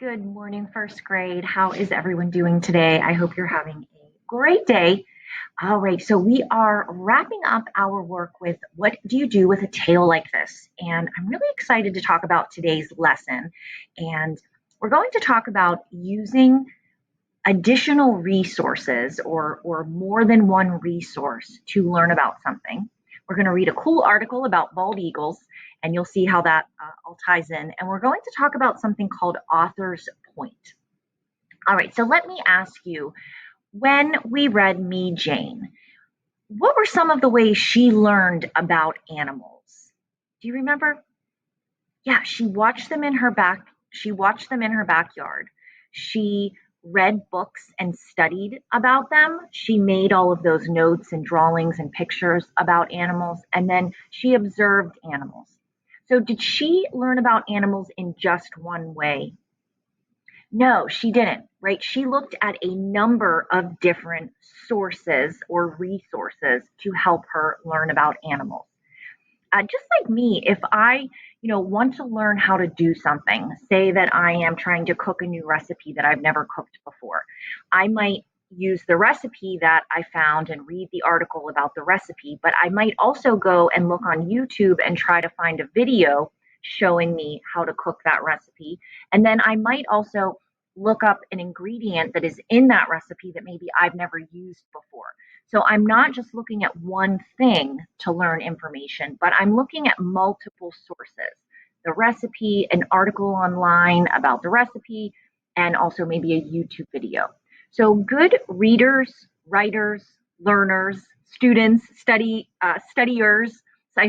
Good morning, first grade. How is everyone doing today? I hope you're having a great day. All right, so we are wrapping up our work with what do you do with a tale like this? And I'm really excited to talk about today's lesson. And we're going to talk about using additional resources or more than one resource to learn about something. We're going to read a cool article about bald eagles, and you'll see how that all ties in. And we're going to talk about something called author's point. All right, so let me ask you, when we read Me, Jane, what were some of the ways she learned about animals? Do you remember? Yeah, she watched them in her backyard. She read books and studied about them. She made all of those notes and drawings and pictures about animals, and then she observed animals. So did she learn about animals in just one way? No, she didn't, right? She looked at a number of different sources or resources to help her learn about animals. Just like me, if I, want to learn how to do something, say that I am trying to cook a new recipe that I've never cooked before, I might use the recipe that I found and read the article about the recipe, but I might also go and look on YouTube and try to find a video showing me how to cook that recipe. And then I might also look up an ingredient that is in that recipe that maybe I've never used before. So I'm not just looking at one thing to learn information, but I'm looking at multiple sources. The recipe, an article online about the recipe, and also maybe a YouTube video. So good readers, writers, learners, students, studiers,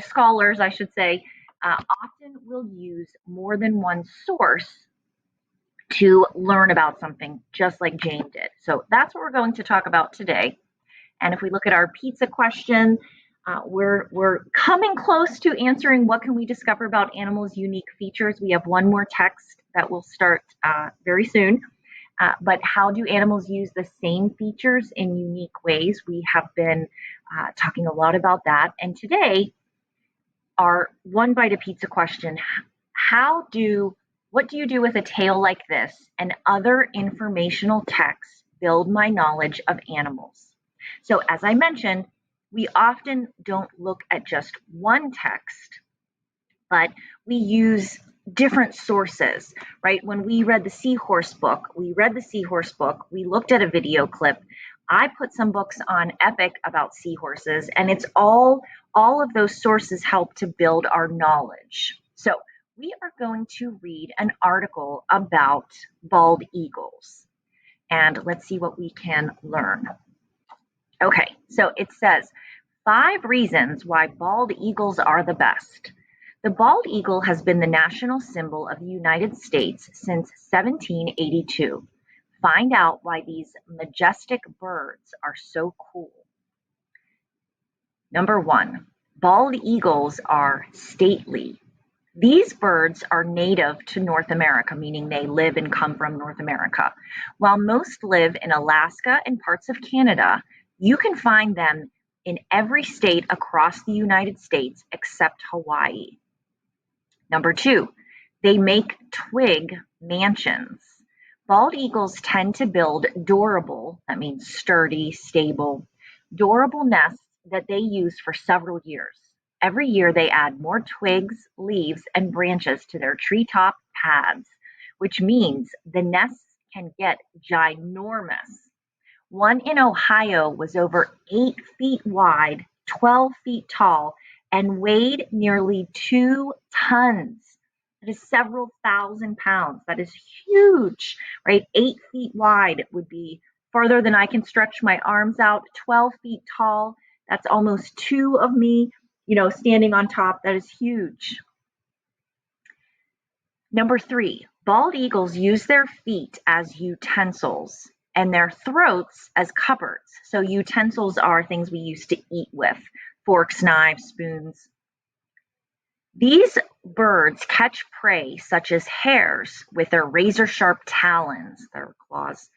scholars, I should say, often will use more than one source to learn about something, just like Jane did. So that's what we're going to talk about today. And if we look at our pizza question, we're coming close to answering what can we discover about animals' unique features. We have one more text that will start very soon. But how do animals use the same features in unique ways? We have been talking a lot about that. And today, our one bite of pizza question: what do you do with a tale like this and other informational texts build my knowledge of animals? So, as I mentioned, we often don't look at just one text, but we use different sources, right? When we read the Seahorse book, we looked at a video clip. I put some books on Epic about seahorses, and it's all of those sources help to build our knowledge. So, we are going to read an article about bald eagles, and let's see what we can learn. Okay, so it says 5 reasons why bald eagles are the best. The bald eagle has been the national symbol of the United States since 1782. Find out why these majestic birds are so cool. Number 1, bald eagles are stately. These birds are native to North America, meaning they live and come from North America. While most live in Alaska and parts of Canada, you can find them in every state across the United States except Hawaii. Number 2, they make twig mansions. Bald eagles tend to build durable, that means sturdy, stable, durable nests that they use for several years. Every year they add more twigs, leaves, and branches to their treetop pads, which means the nests can get ginormous. One in Ohio was over 8 feet wide, 12 feet tall, and weighed nearly 2 tons. That is several thousand pounds. That is huge, right? 8 feet wide would be farther than I can stretch my arms out. 12 feet tall, that's almost 2 of me, standing on top. That is huge. Number 3, bald eagles use their feet as utensils and their throats as cupboards. So utensils are things we use to eat with: forks, knives, spoons. These birds catch prey such as hares with their razor-sharp talons, their claws.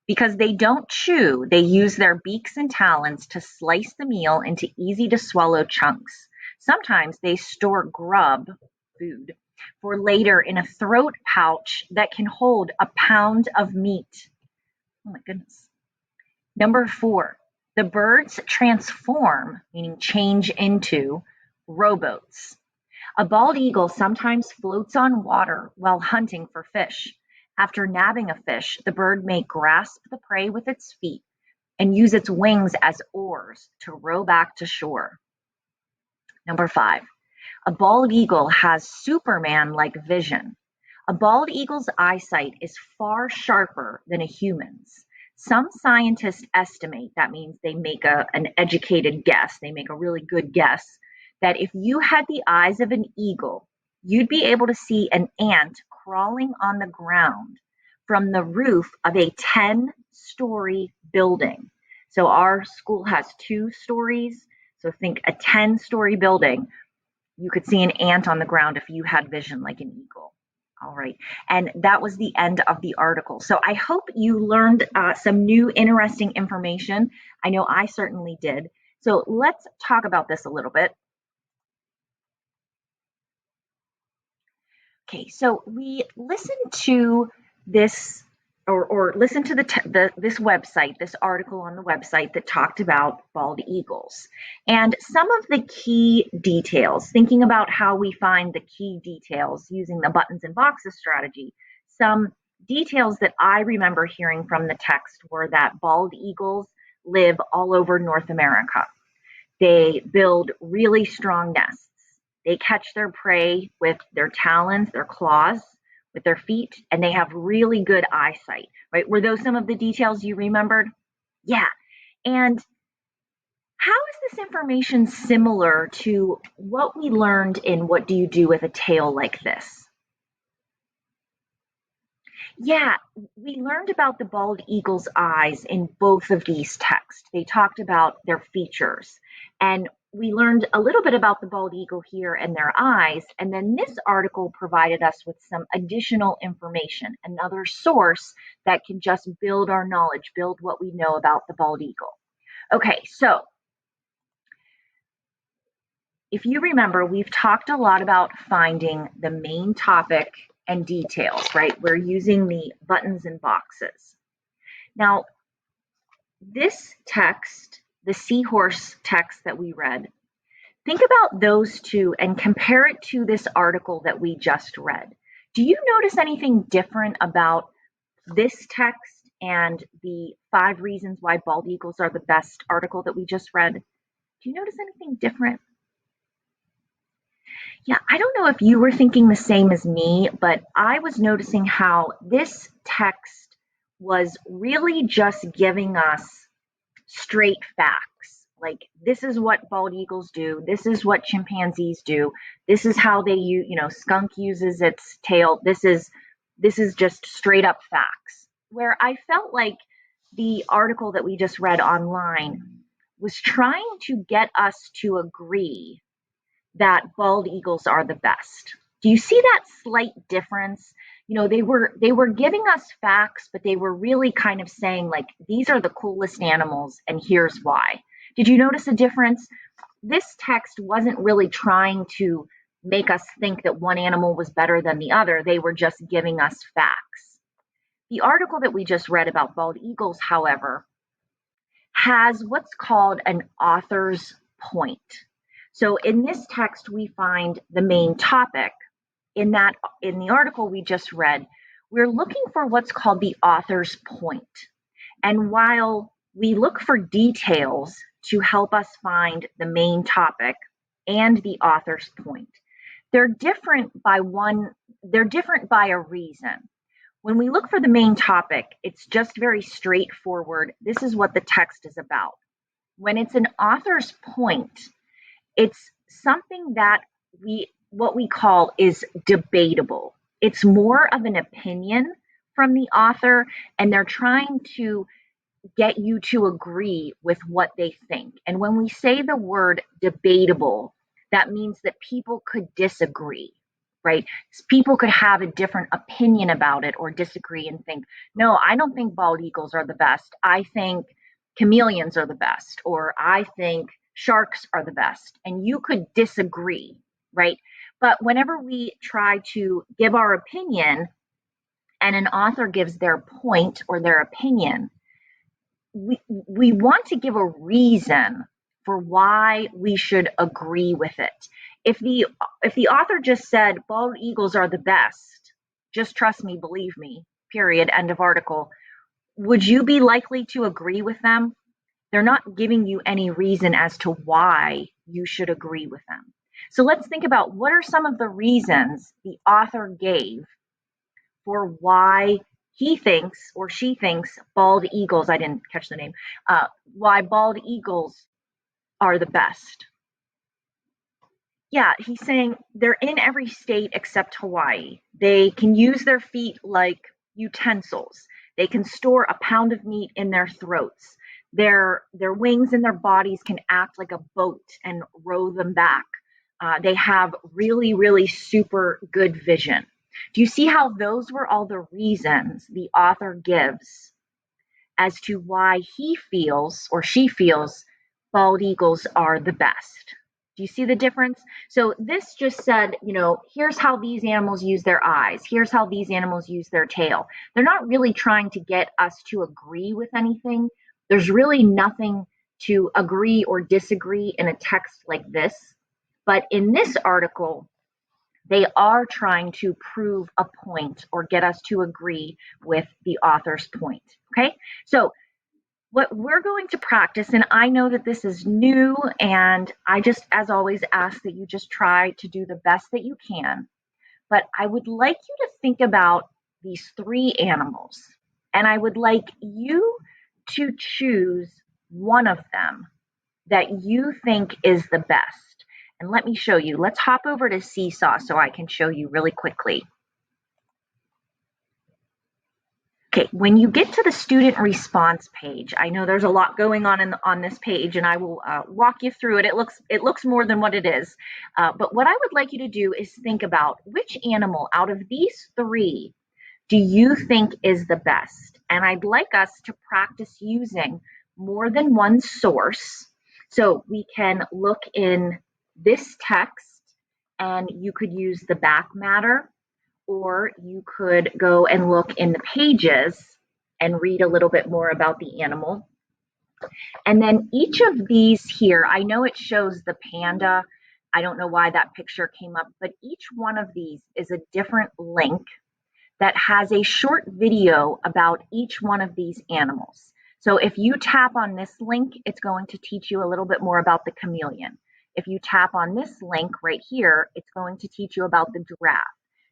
Because they don't chew, they use their beaks and talons to slice the meal into easy-to-swallow chunks. Sometimes they store grub, food, for later in a throat pouch that can hold a pound of meat. Oh my goodness. Number 4, the birds transform, meaning change into, rowboats. A bald eagle sometimes floats on water while hunting for fish. After nabbing a fish, the bird may grasp the prey with its feet and use its wings as oars to row back to shore. Number 5, a bald eagle has Superman-like vision. A bald eagle's eyesight is far sharper than a human's. Some scientists estimate, that means they make an educated guess, they make a really good guess, that if you had the eyes of an eagle, you'd be able to see an ant crawling on the ground from the roof of a 10-story building. So our school has 2 stories, so think a 10-story building. You could see an ant on the ground if you had vision like an eagle. All right. And that was the end of the article. So I hope you learned some new interesting information. I know I certainly did. So let's talk about this a little bit. Okay, so we listened to this or listen to this website, this article on the website that talked about bald eagles. And some of the key details, thinking about how we find the key details using the buttons and boxes strategy, some details that I remember hearing from the text were that bald eagles live all over North America. They build really strong nests. They catch their prey with their talons, their claws, with their feet, and they have really good eyesight, right? Were those some of the details you remembered? Yeah. And how is this information similar to what we learned in What Do You Do with a Tail Like This? Yeah, we learned about the bald eagle's eyes in both of these texts. They talked about their features. And we learned a little bit about the bald eagle here and their eyes. And then this article provided us with some additional information, another source that can just build our knowledge, build what we know about the bald eagle. Okay, so if you remember, we've talked a lot about finding the main topic and details, right? We're using the buttons and boxes. Now, this text, the seahorse text that we read, think about those two and compare it to this article that we just read. Do you notice anything different about this text and the 5 reasons why bald eagles are the best article that we just read? Do you notice anything different? Yeah, I don't know if you were thinking the same as me, but I was noticing how this text was really just giving us straight facts. Like, this is what bald eagles do. This is what chimpanzees do. This is how they use, skunk uses its tail. This is just straight up facts. Where I felt like the article that we just read online was trying to get us to agree that bald eagles are the best. Do you see that slight difference? They were giving us facts, but they were really kind of saying like these are the coolest animals and here's why. Did you notice a difference? This text wasn't really trying to make us think that one animal was better than the other. They were just giving us facts. The article that we just read about bald eagles, however, has what's called an author's point. So in this text, we find the main topic. In the article we just read, we're looking for what's called the author's point. And while we look for details to help us find the main topic and the author's point, they're different by a reason. When we look for the main topic, it's just very straightforward. This is what the text is about. When it's an author's point, it's something that what we call is debatable. It's more of an opinion from the author, and they're trying to get you to agree with what they think. And when we say the word debatable, that means that people could disagree, right? People could have a different opinion about it or disagree and think, no, I don't think bald eagles are the best. I think chameleons are the best, or I think sharks are the best. And you could disagree, right? But whenever we try to give our opinion and an author gives their point or their opinion, we want to give a reason for why we should agree with it. If the author just said bald eagles are the best, just trust me, believe me, period, end of article, would you be likely to agree with them? They're not giving you any reason as to why you should agree with them. So let's think about what are some of the reasons the author gave for why he thinks or she thinks bald eagles, I didn't catch the name, why bald eagles are the best. Yeah, he's saying they're in every state except Hawaii. They can use their feet like utensils. They can store a pound of meat in their throats. Their wings and their bodies can act like a boat and row them back. They have really, really super good vision. Do you see how those were all the reasons the author gives as to why he feels or she feels bald eagles are the best? Do you see the difference? So this just said, here's how these animals use their eyes. Here's how these animals use their tail. They're not really trying to get us to agree with anything. There's really nothing to agree or disagree in a text like this. But in this article, they are trying to prove a point or get us to agree with the author's point. Okay, so what we're going to practice, and I know that this is new, and I just, as always, ask that you just try to do the best that you can. But I would like you to think about these three animals, and I would like you to choose one of them that you think is the best. And let me show you. Let's hop over to Seesaw so I can show you really quickly. Okay, when you get to the student response page, I know there's a lot going on this page, and I will walk you through it. It looks more than what it is. But what I would like you to do is think about which animal out of these three do you think is the best? And I'd like us to practice using more than one source. So we can look in this text, and you could use the back matter, or you could go and look in the pages and read a little bit more about the animal. And then each of these here, I know it shows the panda. I don't know why that picture came up, but each one of these is a different link that has a short video about each one of these animals. So if you tap on this link, it's going to teach you a little bit more about the chameleon. If you tap on this link right here, it's going to teach you about the giraffe.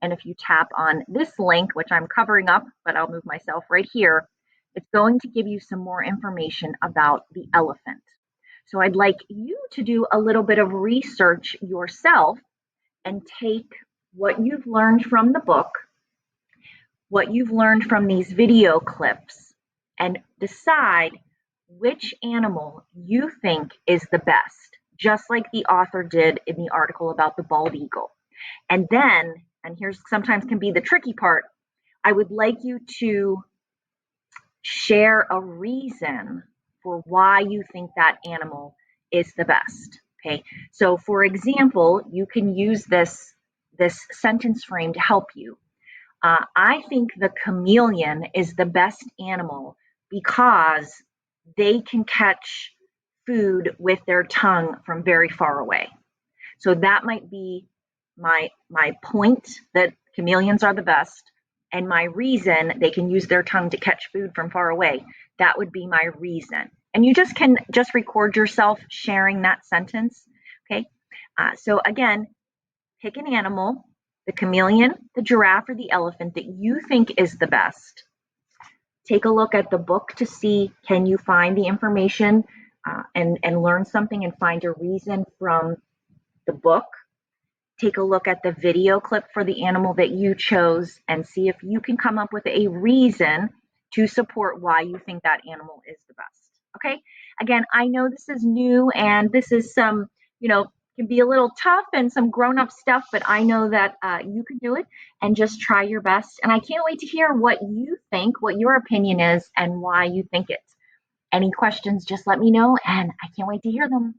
And if you tap on this link, which I'm covering up, but I'll move myself right here, it's going to give you some more information about the elephant. So I'd like you to do a little bit of research yourself and take what you've learned from the book, what you've learned from these video clips, and decide which animal you think is the best, just like the author did in the article about the bald eagle. And then, and here's sometimes can be the tricky part, I would like you to share a reason for why you think that animal is the best. Okay, so for example, you can use this sentence frame to help you. I think the chameleon is the best animal because they can catch food with their tongue from very far away. So that might be my point, that chameleons are the best, and my reason they can use their tongue to catch food from far away. That would be my reason. And you can record yourself sharing that sentence. Okay. So again, pick an animal, the chameleon, the giraffe, or the elephant that you think is the best. Take a look at the book to see, can you find the information and learn something and find a reason from the book. Take a look at the video clip for the animal that you chose and see if you can come up with a reason to support why you think that animal is the best. Okay. Again, I know this is new and this is some, can be a little tough and some grown-up stuff, but I know that you can do it and just try your best. And I can't wait to hear what you think, what your opinion is, and why you think it. Any questions, just let me know, and I can't wait to hear them.